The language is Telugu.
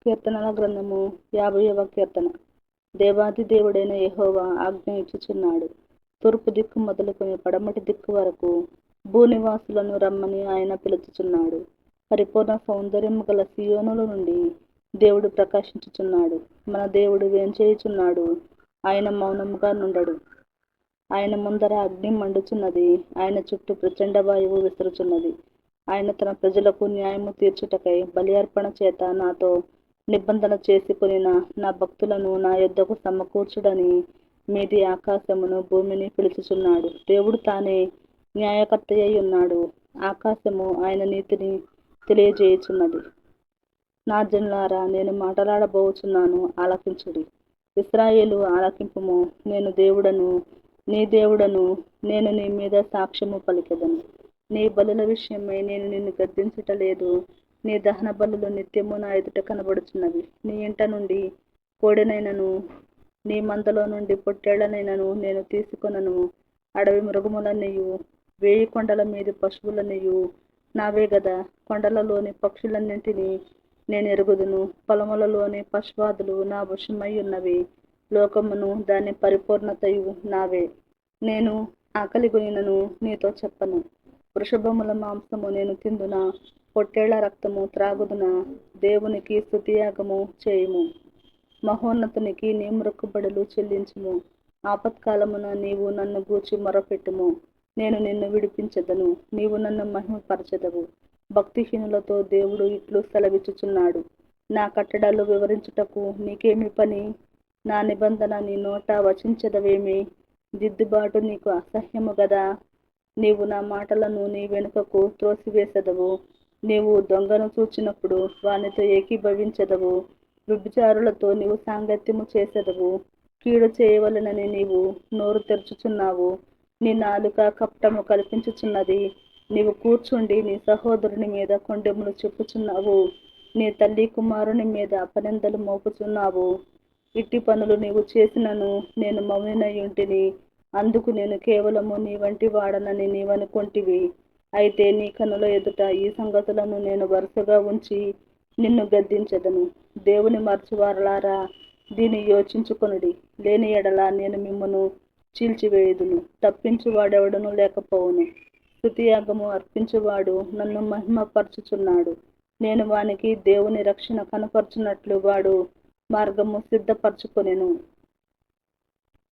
కీర్తనల గ్రంథము 50వ కీర్తన. దేవాది దేవుడైన యెహోవా ఆజ్ఞ ఇచ్చుచున్నాడు. తూర్పు దిక్కు మొదలుకొని పడమటి దిక్కు వరకు భూనివాసులను రమ్మని ఆయన పిలుచుచున్నాడు. పరిపూర్ణ సౌందర్యము గల సియోనుల నుండి దేవుడు ప్రకాశించుచున్నాడు. మన దేవుడు వేంచేయుచున్నాడు, ఆయన మౌనముగా నుండడు. ఆయన ముందర అగ్ని మండుచున్నది, ఆయన చుట్టూ ప్రచండ వాయువు విసురుచున్నది. ఆయన తన ప్రజలకు న్యాయము తీర్చుటకై బలి అర్పణ చేత నాతో నిబంధన చేసుకొనిన నా భక్తులను నా యొద్దకు సమకూర్చుడని మీది ఆకాశమును భూమిని పిలుచుచున్నాడు. దేవుడు తానే న్యాయకర్త అయి ఉన్నాడు. ఆకాశము ఆయన నీతిని తెలియజేయుచున్నది. నా జనులారా, నేను మాట్లాడబోచున్నాను, ఆలకించుడి. ఇశ్రాయేలు ఆలకింపుము. నేను దేవుడను, నీ దేవుడను. నేను నీ మీద సాక్ష్యము పలికెదను. నీ బలుల విషయమై నేను నిన్ను గద్దించుట లేదు. నీ దహన బలులు నిత్యము నా ఎదుట కనబడుచున్నవి. నీ ఇంట నుండి కోడెనైనను, నీ మందలో నుండి పొట్టేళ్లనైనను నేను తీసుకొనను. అడవి మృగములన్నయు, 1000 కొండల మీది పశువులన్నయు నావే గదా. కొండలలోని పక్షులన్నింటినీ నేను ఎరుగుదును. పొలములలోని పశువాదులు నా వశమై ఉన్నవి. లోకమును దాని పరిపూర్ణతయు నావే. నేను ఆకలిగొనినను నీతో చెప్పను. వృషభముల మాంసము నేను తిందునా, పొట్టేళ్ల రక్తము త్రాగుదునా. దేవునికి స్తుతియాగము చేయుము, మహోన్నతునికి నీ మొక్కుబడులు చెల్లించుము. ఆపత్కాలమున నీవు నన్ను గూర్చి మొరపెట్టుము, నేను నిన్ను విడిపించెదను. నీవు నన్ను మహిమపరచెదవు. భక్తిహీనులతో దేవుడు ఇట్లు సెలవిచ్చుచున్నాడు, నా కట్టడలు వివరించుటకు నీకేమి పని? నా నిబంధన నీ నోట వచించెదవేమి? దిద్దుబాటు నీకు అసహ్యము గదా. నీవు నా మాటలను నీ వెనుకకు త్రోసివేసెదవు. నీవు దొంగను చూచినప్పుడు వానితో ఏకీభవించెదవు. వ్యభిచారులతో నీవు సాంగత్యము చేసెదవు. కీడు చేయవలెనని నీవు నోరు తెరుచుచున్నావు. నీ నాలుక కపటము కల్పించుచున్నది. నీవు కూర్చుండి నీ సహోదరుని మీద కొండెములు చెప్పుచున్నావు. నీ తల్లి కుమారుని మీద అపనిందలు మోపుచున్నావు. ఇట్టి పనులు నీవు చేసినను నేను మౌనినయుంటిని. అందుకు నేను కేవలము నీ వంటి వాడనని నీవనుకొంటివి. అయితే నీ కనుల ఎదుట ఈ సంగతులను నేను వరుసగా ఉంచి నిన్ను గద్దించెదను. దేవుని మరచువారలారా, దీన్ని యోచించుకొనుడి. లేని ఎడల నేను మిమ్మును చీల్చివేయుదును. తప్పించువాడెవడను లేకపోవును. స్తుతియాగము అర్పించువాడు నన్ను మహిమపరచుచున్నాడు. నేను వానికి దేవుని రక్షణ కనపరచునట్లు వాడు మార్గము సిద్ధపరచుకొనెను.